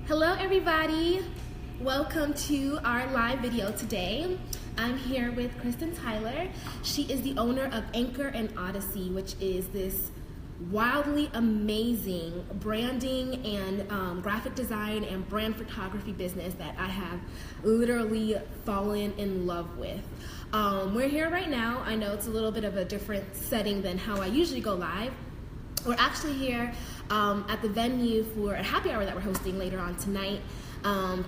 Hello everybody, welcome to our live video today. I'm here with Kristin Tyler. She is the owner of Anchor Odyssey, which is this wildly amazing branding and graphic design and brand photography business that I have literally fallen in love with. We're here right now. I know it's a little bit of a different setting than how I usually go live. We're actually here at the venue for a happy hour that we're hosting later on tonight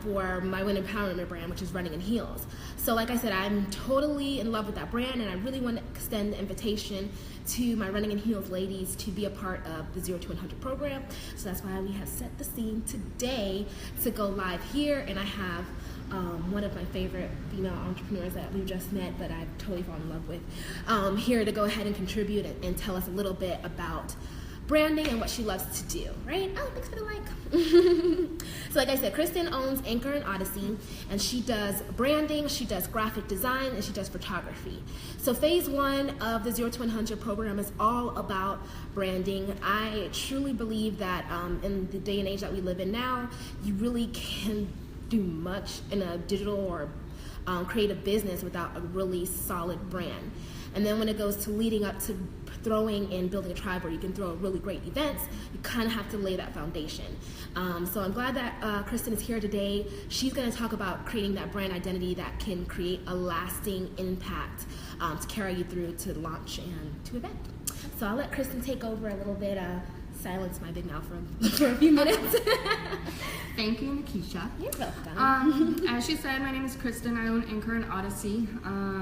for my Women Empowerment brand, which is Running in Heels. So like I said, I'm totally in love with that brand, and I really want to extend the invitation to my Running in Heels ladies to be a part of the 0 to 100 program. So that's why we have set the scene today to go live here, and I have one of my favorite female entrepreneurs that we've just met, but I've totally fallen in love with, here to go ahead and contribute and tell us a little bit about branding and what she loves to do, right? Oh, thanks for the like. So like I said, Kristin owns Anchor Odyssey, and she does branding, she does graphic design, and she does photography. So phase one of the 0 to 100 program is all about branding. I truly believe that in the day and age that we live in now, you really can do much in a digital or creative business without a really solid brand. And then when it goes to leading up to throwing and building a tribe where you can throw really great events, you kind of have to lay that foundation. So I'm glad that Kristin is here today. She's going to talk about creating that brand identity that can create a lasting impact to carry you through to launch and to event. So I'll let Kristin take over a little bit, silence my big mouth for a few minutes. Thank you, Nikisha. You're welcome. As she said, my name is Kristin. I own Anchor Odyssey.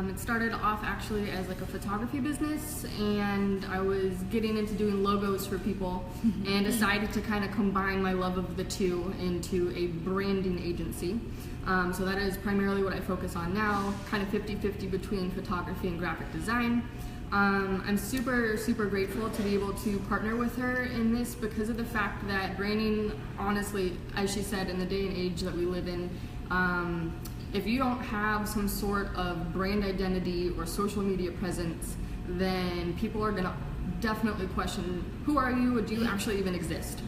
It started off actually as like a photography business, and I was getting into doing logos for people and decided to kind of combine my love of the two into a branding agency. So that is primarily what I focus on now, kind of 50-50 between photography and graphic design. I'm super grateful to be able to partner with her in this because of the fact that branding, honestly, as she said, in the day and age that we live in, if you don't have some sort of brand identity or social media presence, then people are gonna definitely question, who are you, or do you actually even exist?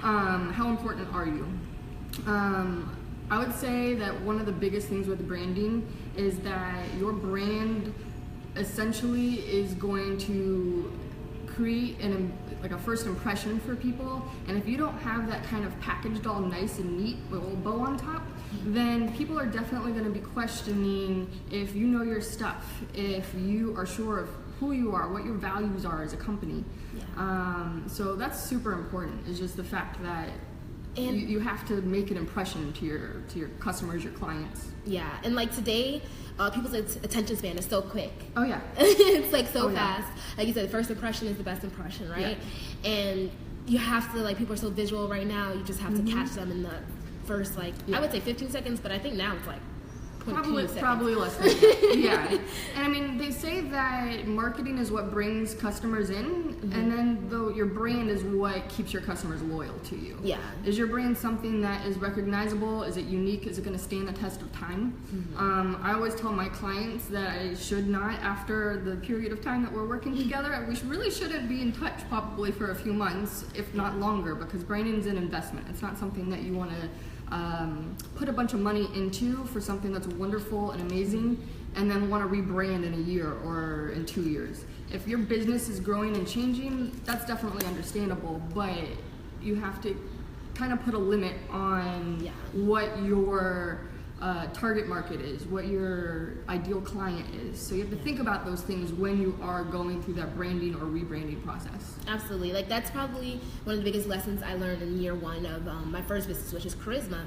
How important are you? I would say that one of the biggest things with branding is that your brand essentially is going to create like a first impression for people, and if you don't have that kind of packaged all nice and neat with a little bow on top, then people are definitely going to be questioning if you know your stuff, if you are sure of who you are, what your values are as a company. So that's super important, is just the fact that you have to make an impression to your customers, your clients. Yeah, and like today, people's attention span is so quick. Oh yeah. It's like so fast. Like you said, first impression is the best impression, right? Yeah. And you have to, like, people are so visual right now, you just have to catch them in the first, like, I would say 15 seconds, but I think now it's like Probably less than that. Yeah. And I mean, they say that marketing is what brings customers in, and then your brand is what keeps your customers loyal to you. Yeah. Is your brand something that is recognizable? Is it unique? Is it going to stand the test of time? I always tell my clients that I should not, after the period of time that we're working together, we really shouldn't be in touch probably for a few months, if not longer, because branding is an investment. It's not something that you want to put a bunch of money into for something that's wonderful and amazing and then want to rebrand in a year or in 2 years. If your business is growing and changing, that's definitely understandable, but you have to kind of put a limit on what your target market is, what your ideal client is. So you have to think about those things when you are going through that branding or rebranding process. Absolutely. Like, that's probably one of the biggest lessons I learned in year one of my first business, which is Charisma.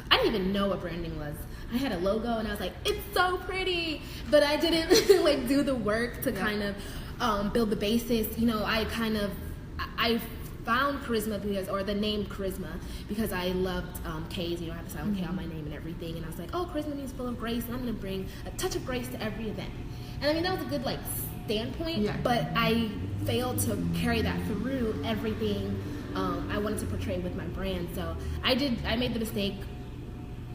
I didn't even know what branding was. I had a logo and I was like, it's so pretty, but I didn't like do the work to kind of build the basis. You know, I found Charisma because, or the name Charisma, because I loved K's, you know, I have the silent K on my name and everything, and I was like, oh, Charisma means full of grace, and I'm going to bring a touch of grace to every event. And I mean, that was a good, like, standpoint, but I failed to carry that through everything I wanted to portray with my brand. So I made the mistake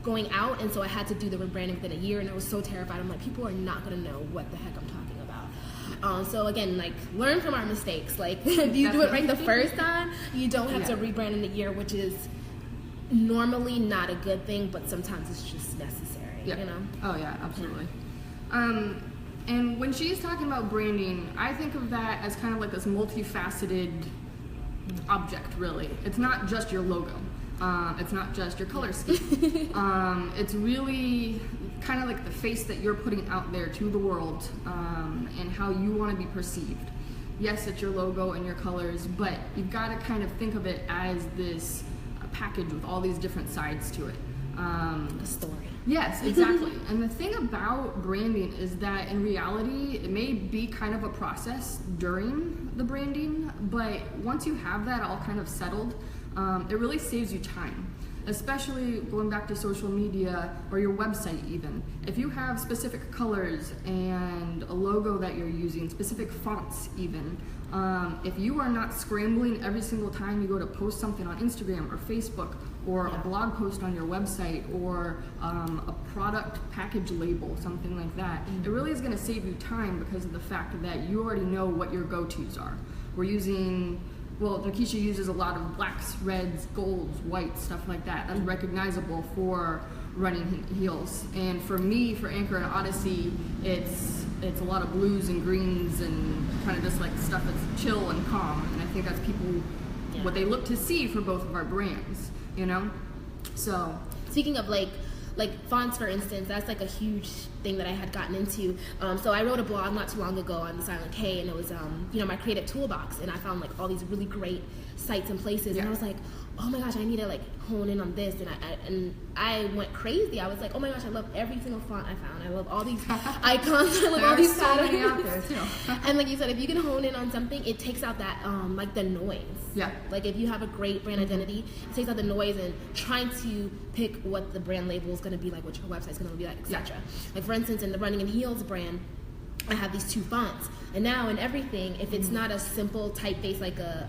going out, and so I had to do the rebranding within a year, and I was so terrified. I'm like, people are not going to know what the heck I'm talking about. So again, like, learn from our mistakes. Like, if you do it right the first time, you don't have to rebrand in a year, which is normally not a good thing, but sometimes it's just necessary, Yeah. you know? Oh yeah, absolutely. And when she's talking about branding, I think of that as kind of like this multifaceted object, really. It's not just your logo. It's not just your color scheme. It's really kind of like the face that you're putting out there to the world, and how you want to be perceived. Yes, it's your logo and your colors, but you've got to kind of think of it as this package with all these different sides to it. The story. Yes, exactly. And the thing about branding is that in reality, it may be kind of a process during the branding, but once you have that all kind of settled, it really saves you time. Especially going back to social media or your website even. If you have specific colors and a logo that you're using, specific fonts even, if you are not scrambling every single time you go to post something on Instagram or Facebook or a blog post on your website or a product package label, something like that, it really is going to save you time because of the fact that you already know what your go-tos are. We're using... Well, Nakisha uses a lot of blacks, reds, golds, whites, stuff like that. That's recognizable for running heels. And for me, for Anchor and Odyssey, it's a lot of blues and greens and kind of just like stuff that's chill and calm. And I think that's what they look to see for both of our brands, you know? So Speaking of like fonts, for instance, that's like a huge thing that I had gotten into. So I wrote a blog not too long ago on the Silent K, and it was my creative toolbox, and I found like all these really great sites and places, and I was like, oh my gosh, I need to like hone in on this, and I went crazy. I was like, oh my gosh, I love every single font I found. I love all these icons. I love all these patterns. There are so many out there too. And like you said, if you can hone in on something, it takes out that like the noise. Yeah. Like if you have a great brand identity, it takes out the noise and trying to pick what the brand label is going to be like, what your website's going to be like, etc. Like for instance, in the Running in Heels brand, I have these 2 fonts, and now in everything, if it's not a simple typeface like a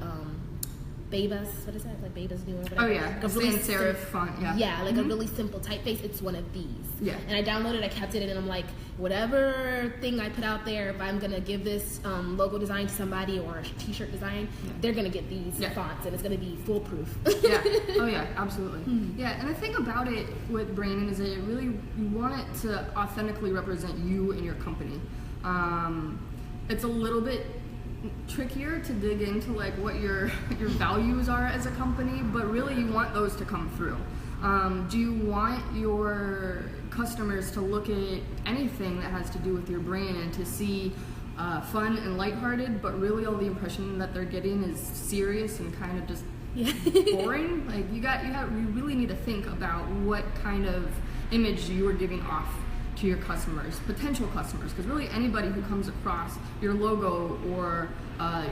Bebas, what is that? Like Bebas New or whatever. Oh yeah, like a really sans serif font. Yeah. Yeah, like a really simple typeface. It's one of these. Yeah. And I downloaded, I kept it, and I'm like, whatever thing I put out there, if I'm gonna give this logo design to somebody or a T-shirt design, they're gonna get these fonts, and it's gonna be foolproof. Yeah. Oh yeah, absolutely. Yeah, and the thing about it with branding is that you want it to authentically represent you and your company. It's a little bit trickier to dig into like what your values are as a company, but really you want those to come through. Do you want your customers to look at anything that has to do with your brand and to see fun and lighthearted, but really all the impression that they're getting is serious and kind of just boring? Like you really need to think about what kind of image you are giving off to your customers, potential customers, because really anybody who comes across your logo or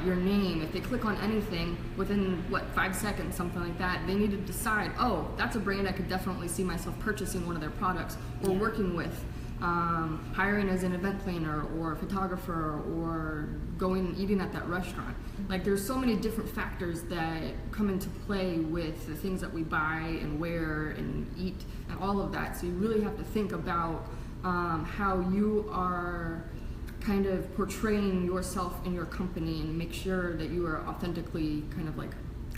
your name, if they click on anything within 5 seconds, something like that, they need to decide, oh, that's a brand I could definitely see myself purchasing one of their products or working with, hiring as an event planner or a photographer or going and eating at that restaurant. Like there's so many different factors that come into play with the things that we buy and wear and eat and all of that. So you really have to think about how you are kind of portraying yourself and your company and make sure that you are authentically kind of like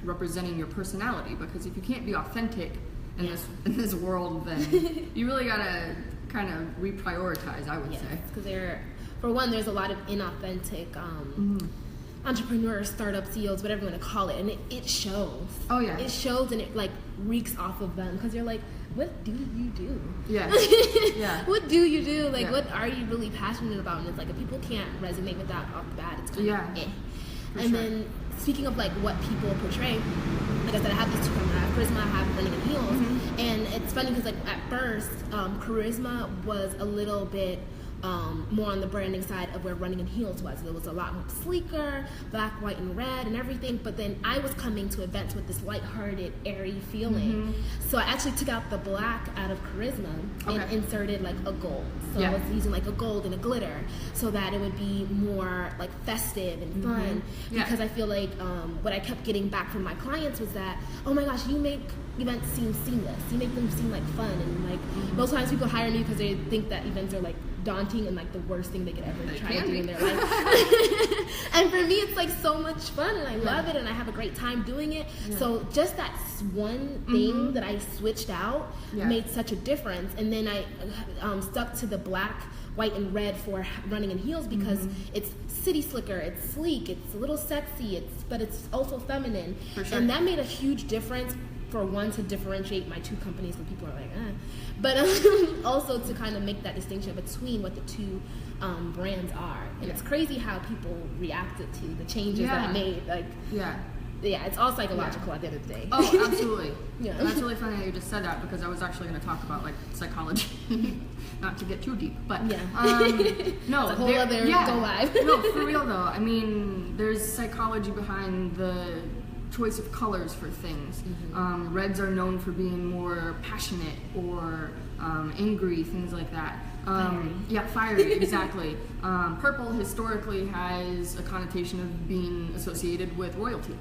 representing your personality, because if you can't be authentic in this world, then you really gotta kind of reprioritize, I would say. Because there's a lot of inauthentic entrepreneurs, startup CEOs, whatever you want to call it, and it shows. Oh yeah. It shows, and it like reeks off of them, because you're like, what do you do? Yeah. Yeah. What do you do? Like, what are you really passionate about? And it's like, if people can't resonate with that off the bat, it's kind of And then, speaking of like what people portray, like I said, I have these 2 cameras. I have Charisma, I have Running in Heels. And it's funny because like at first, Charisma was a little bit more on the branding side of where Running in Heels was. It was a lot more sleeker, black, white, and red and everything, but then I was coming to events with this lighthearted, airy feeling. So I actually took out the black out of Charisma and inserted like a gold. So I was using like a gold and a glitter so that it would be more like festive and fun, because I feel like what I kept getting back from my clients was that, oh my gosh, you make events seem seamless. You make them seem like fun, and like most times people hire me because they think that events are like daunting and like the worst thing they could ever try to do in their life. And for me, it's like so much fun, and I love it, and I have a great time doing it. So just that one thing that I switched out made such a difference. And then I stuck to the black, white, and red for running in heels because it's city slicker, it's sleek, it's a little sexy, but it's also feminine. For sure. And that made a huge difference, for one, to differentiate my two companies when people are like, but also to kind of make that distinction between what the two brands are. And it's crazy how people reacted to the changes that I made. Like, it's all psychological at the end of the day. Oh, absolutely. And that's really funny that you just said that, because I was actually going to talk about like psychology, not to get too deep, but no, it's a whole other go live. No, for real though. I mean, there's psychology behind the choice of colors for things. Reds are known for being more passionate or angry, things like that. Fiery, exactly. Purple historically has a connotation of being associated with royalty.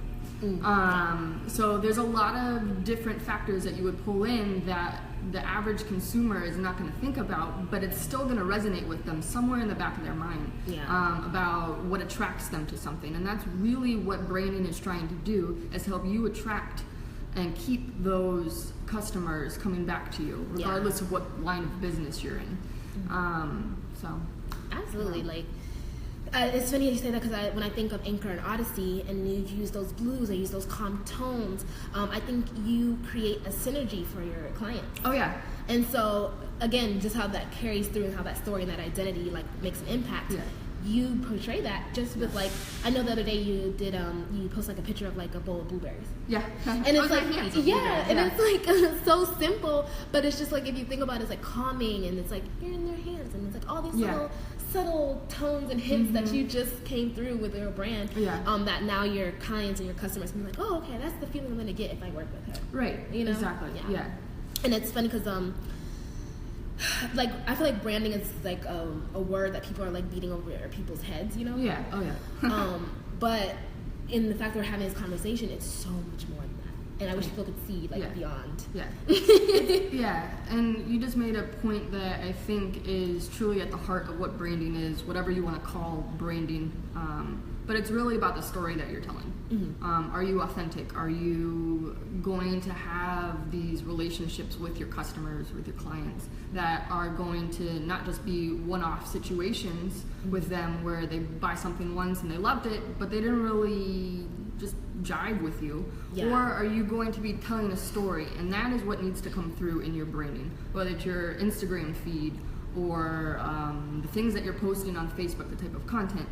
So there's a lot of different factors that you would pull in that the average consumer is not going to think about, but it's still going to resonate with them somewhere in the back of their mind about what attracts them to something. And that's really what branding is trying to do, is help you attract and keep those customers coming back to you, regardless of what line of business you're in. Absolutely. Like, it's funny you say that, because when I think of Anchor and Odyssey, and you use those blues, I use those calm tones, I think you create a synergy for your clients. Oh yeah. And so again, just how that carries through, and how that story and that identity like makes an impact. You portray that just with like, I know the other day you did you post like a picture of like a bowl of blueberries. And it's like and it's like so simple, but it's just like, if you think about it, it's like calming, and it's like you're in their hands, and it's like all these little subtle tones and hints that you just came through with your brand, that now your clients and your customers can be like, oh, okay, that's the feeling I'm gonna get if I work with her. Right. You know? Exactly. And it's funny because like, I feel like branding is like a word that people are like beating over people's heads, you know? But in the fact that we're having this conversation, it's so much more than that. And I wish people could see like beyond. And you just made a point that I think is truly at the heart of what branding is, whatever you want to call branding. But it's really about the story that you're telling. Are you authentic? Are you going to have these relationships with your customers, with your clients, that are going to not just be one-off situations with them where they buy something once and they loved it, but they didn't really just jive with you? Or are you going to be telling a story? And that is what needs to come through in your branding, whether it's your Instagram feed or the things that you're posting on Facebook, the type of content.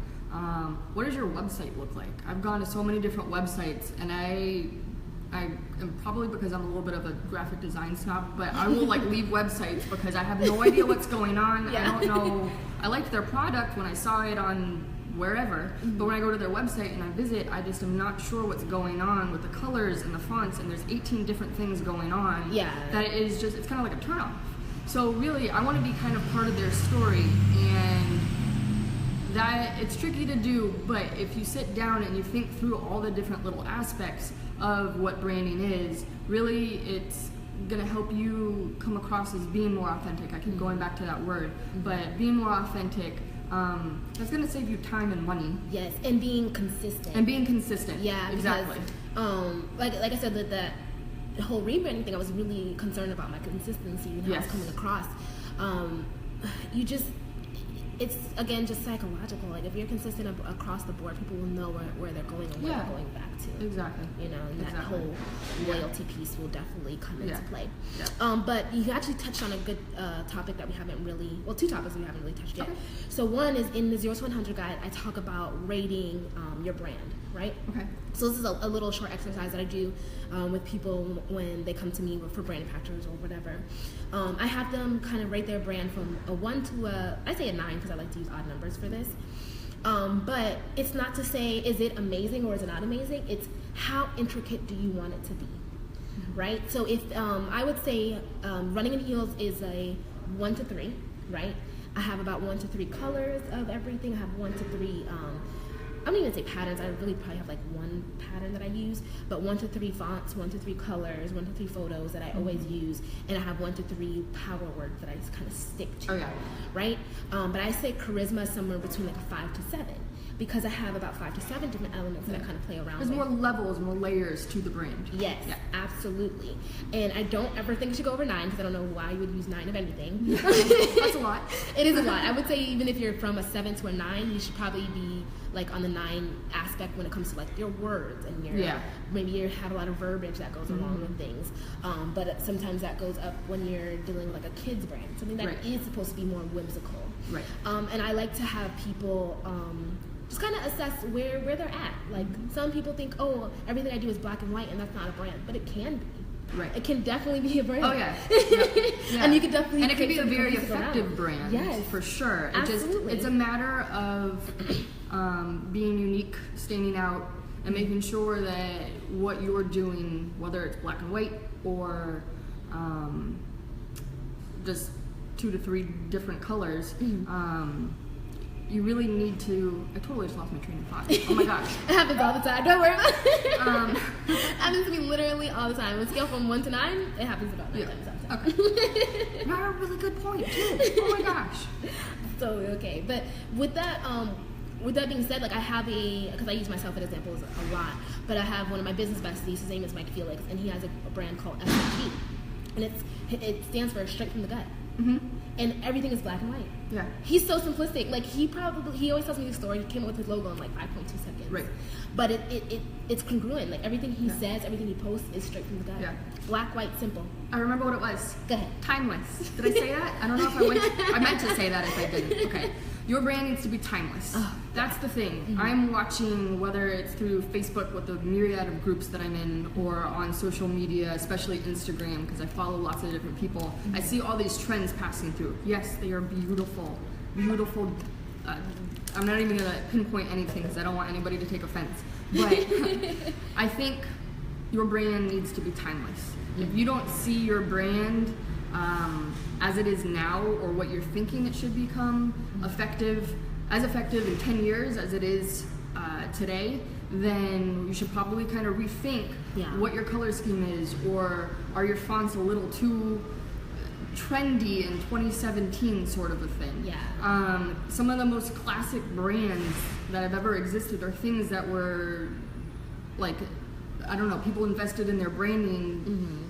What does your website look like? I've gone to so many different websites, and I am probably because I'm a little bit of a graphic design snob, but I will like leave websites because I have no idea what's going on. I don't know. I liked their product when I saw it on wherever, but when I go to their website and I visit, I just am not sure what's going on with the colors and the fonts, and there's 18 different things going on. That it is just, it's kind of like a turnoff. So really, I want to be kind of part of their story, and that it's tricky to do, but if you sit down and you think through all the different little aspects of what branding is, really it's gonna help you come across as being more authentic. I keep going back to that word, but being more authentic, that's gonna save you time and money. Yes, and being consistent. Exactly. Like I said, that the whole rebranding thing, I was really concerned about my consistency and how it's coming across. It's again just psychological. Like, if you're consistent across the board, people will know where they're going and where they're going back to. Exactly. You know, and that whole loyalty piece will definitely come into play. But you actually touched on a good topic that we haven't really, two topics we haven't really touched yet. So one is, in the 0 to 100 guide, I talk about rating your brand, right? So this is a little short exercise that I do with people when they come to me for brand impactors or whatever. I have them kind of rate their brand from a 1 to I say a 9, because I like to use odd numbers for this. But it's not to say, is it amazing or is it not amazing? It's how intricate do you want it to be, right? So if I would say running in heels is a 1 to 3, right? I have about 1 to 3 colors of everything. I have 1 to 3 I don't even say patterns. I really probably have like one pattern that I use, but 1 to 3 fonts, 1 to 3 colors, 1 to 3 photos that I always use, and I have 1 to 3 power words that I just kind of stick to. Oh yeah. Right? But I say charisma is somewhere between like a 5 to 7. Because I have about 5 to 7 different elements that I kind of play around with. There's more levels, more layers to the brand. Yes, absolutely. And I don't ever think it should go over 9 because I don't know why you would use 9 of anything. That's a lot. It is a lot. I would say even if you're from a 7 to a 9, you should probably be like on the 9 aspect when it comes to like your words and your maybe you have a lot of verbiage that goes along with things. But sometimes that goes up when you're dealing with like a kid's brand, something that is supposed to be more whimsical. Right. And I like to have people just kind of assess where they're at. Like some people think, oh, everything I do is black and white, and that's not a brand, but it can be. Right. It can definitely be a brand. Oh yeah. Yeah. And you can definitely it can be a very effective brand. Yes, for sure. Absolutely. It's a matter of being unique, standing out, and making sure that what you're doing, whether it's black and white or just 2 to 3 different colors. You really need to. I totally just lost my train of thought. Oh my gosh. It happens all the time. Don't worry about it. It happens to me literally all the time. On a scale from 1 to 9, it happens about 9 times out of 10. Okay. Not a really good point too. Oh my gosh. So okay, but with that being said, like I have because I use myself as examples a lot, but I have one of my business besties. His name is Mike Felix, and he has a brand called SFG, and it stands for straight from the gut. And everything is black and white. Yeah. He's so simplistic. Like he always tells me the story. He came up with his logo in like 5.2 seconds. Right. But it's congruent. Like everything he says, everything he posts is straight from the gut. Yeah. Black, white, simple. I remember what it was. Go ahead. Timeless. Did I say that? I don't know if I meant to say that if I didn't. Okay. Your brand needs to be timeless. That's the thing. I'm watching, whether it's through Facebook with the myriad of groups that I'm in, or on social media, especially Instagram, because I follow lots of different people. I see all these trends passing through. Yes, they are beautiful. Beautiful. I'm not even going to pinpoint anything because I don't want anybody to take offense. But I think your brand needs to be timeless. If you don't see your brand as it is now, or what you're thinking it should become, effective in 10 years as it is today, then you should probably kind of rethink what your color scheme is, or are your fonts a little too trendy in 2017 sort of a thing. Some of the most classic brands that have ever existed are things that were like, I don't know, people invested in their branding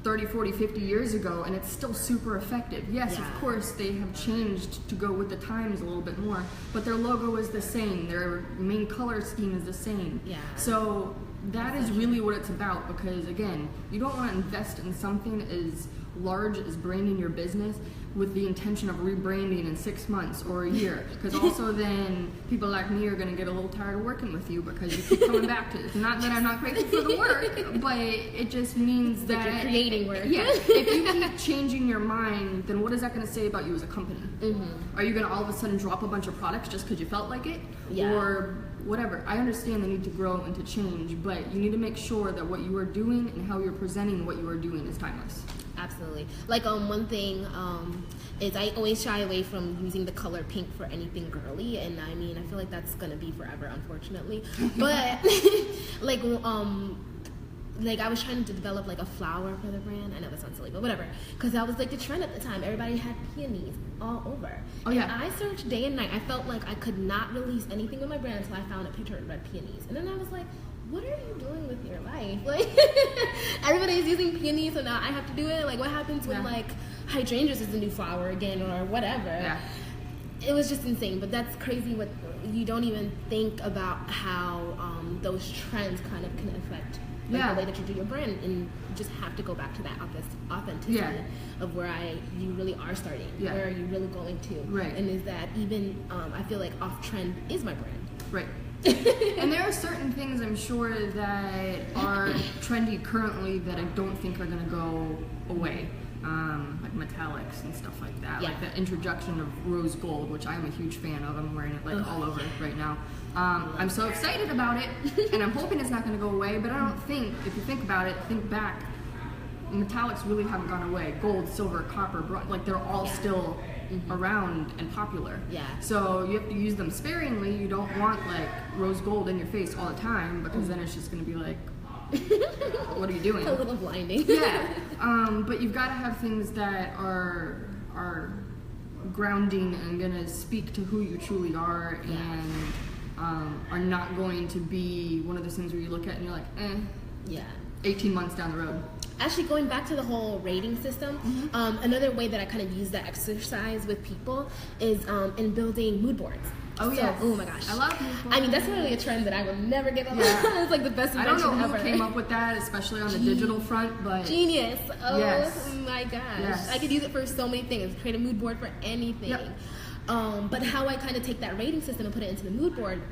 30, 40, 50 years ago, and it's still super effective. Yes, of course, they have changed to go with the times a little bit more, but their logo is the same. Their main color scheme is the same. So that is really what it's about, because, again, you don't want to invest in something as large as branding your business with the intention of rebranding in 6 months or a year, because also then people like me are going to get a little tired of working with you because you keep coming back to it. Not that I'm not grateful for the work, but it just means that you're creating work. If you keep changing your mind, then what is that going to say about you as a company? Are you going to all of a sudden drop a bunch of products just because you felt like it? Or whatever. I understand the need to grow and to change, but you need to make sure that what you are doing and how you're presenting what you are doing is timeless. Absolutely. Like one thing is I always shy away from using the color pink for anything girly, and I mean I feel like that's gonna be forever, unfortunately. But like I was trying to develop like a flower for the brand. I know that sounds silly, but whatever. Because that was like the trend at the time. Everybody had peonies all over. And I searched day and night. I felt like I could not release anything with my brand until I found a picture of red peonies. And then I was like, what are you doing with your life? Like, everybody's using peonies, so now I have to do it. Like, what happens when like hydrangeas is the new flower again, or whatever? It was just insane. But that's crazy. What you don't even think about how those trends kind of can affect the way that you do your brand, and you just have to go back to that authenticity of where you really are starting, where are you really going to, and is that even I feel like off trend is my brand, And there are certain things I'm sure that are trendy currently that I don't think are going to go away, like metallics and stuff like that, like the introduction of rose gold, which I'm a huge fan of. I'm wearing it like all over right now. I'm so excited about it, and I'm hoping it's not going to go away, but I don't think, if you think about it, think back, metallics really haven't gone away. Gold, silver, copper, bronze, like they're all still around and popular. Yeah. So you have to use them sparingly. You don't want like rose gold in your face all the time, because then it's just going to be like, what are you doing? A little blinding. Yeah. But you've got to have things that are grounding and going to speak to who you truly are, and are not going to be one of those things where you look at and you're like, Yeah. 18 months down the road. Actually, going back to the whole rating system, another way that I kind of use that exercise with people is in building mood boards. Oh, yes. Oh my gosh. I love mood boards. I mean, that's literally a trend that I will never give up. Yeah. It's like the best I don't invention know who ever. came up with that, especially on the digital front, but Genius. Oh Yes. my gosh. Yes. I could use it for so many things. Create a mood board for anything. Yep. But how I kind of take that rating system and put it into the mood board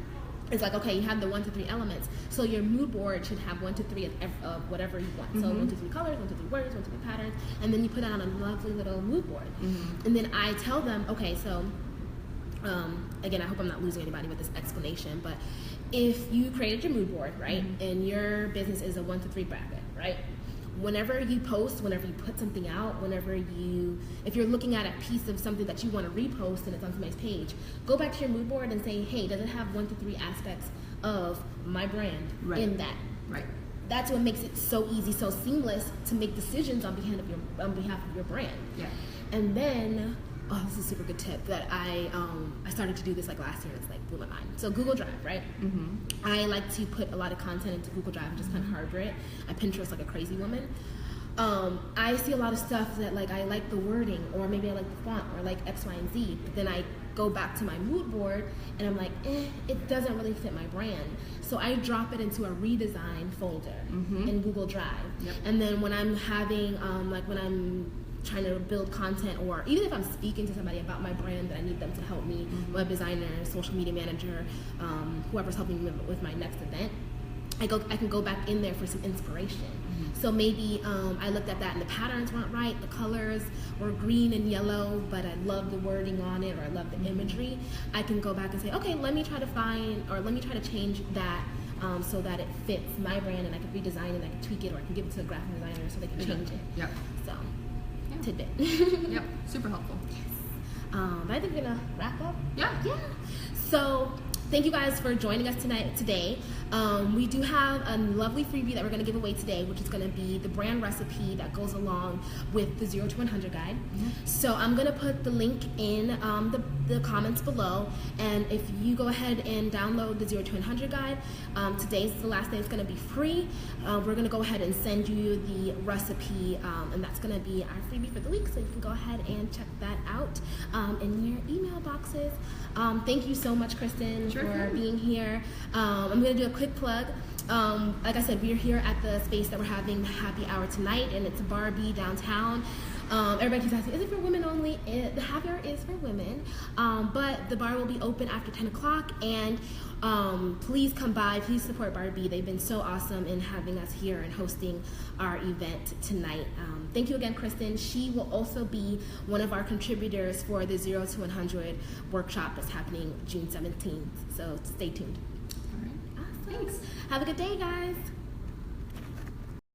is like, okay, you have the 1 to 3 elements. So your mood board should have 1 to 3 of whatever you want. So 1 to 3 colors, 1 to 3 words, 1 to 3 patterns, and then you put it on a lovely little mood board. And then I tell them, okay, so again, I hope I'm not losing anybody with this explanation, but if you created your mood board, right, and your business is a 1 to 3 bracket, right? Whenever you post, whenever you put something out, if you're looking at a piece of something that you want to repost and it's on somebody's page, go back to your mood board and say, hey, does it have 1 to 3 aspects of my brand in that? Right. That's what makes it so easy, so seamless to make decisions on behalf of your brand. Yeah. And then, this is a super good tip that I started to do this like last year. It's like blew my mind. So Google Drive, right? I like to put a lot of content into Google Drive and just kind of harbor it. I Pinterest like a crazy woman. I see a lot of stuff that like I like the wording, or maybe I like the font, or like X, Y, and Z. But then I go back to my mood board and I'm like, it doesn't really fit my brand. So I drop it into a redesign folder in Google Drive. Yep. And then when I'm having when I'm trying to build content, or even if I'm speaking to somebody about my brand that I need them to help me, web designer, social media manager, whoever's helping me with my next event, I can go back in there for some inspiration. So maybe I looked at that and the patterns weren't right, the colors were green and yellow, but I love the wording on it, or I love the imagery. I can go back and say, okay, let me try to change that so that it fits my brand, and I can redesign it, I can tweak it, or I can give it to a graphic designer so they can change it. Yep. So, tidbit. Yep. Super helpful. But I think we're gonna wrap up. Yeah. So thank you guys for joining us today. We do have a lovely freebie that we're going to give away today, which is going to be the brand recipe that goes along with the 0 to 100 guide. So I'm going to put the link in the comments below, and if you go ahead and download the 0 to 100 guide, today's the last day. It's going to be free. We're going to go ahead and send you the recipe, and that's going to be our freebie for the week, so you can go ahead and check that out in your email boxes. Thank you so much, Kristin, for being here. I'm going to do a quick plug. Like I said, we're here at the space that we're having the happy hour tonight, and it's Barbie downtown. Everybody keeps asking, is it for women only? The happy hour is for women, but the bar will be open after 10 o'clock, and please come by, please support Barbie. They've been so awesome in having us here and hosting our event tonight. Thank you again, Kristin. She will also be one of our contributors for the 0 to 100 workshop that's happening June 17th, so stay tuned. All right. Awesome. Thanks. Have a good day, guys.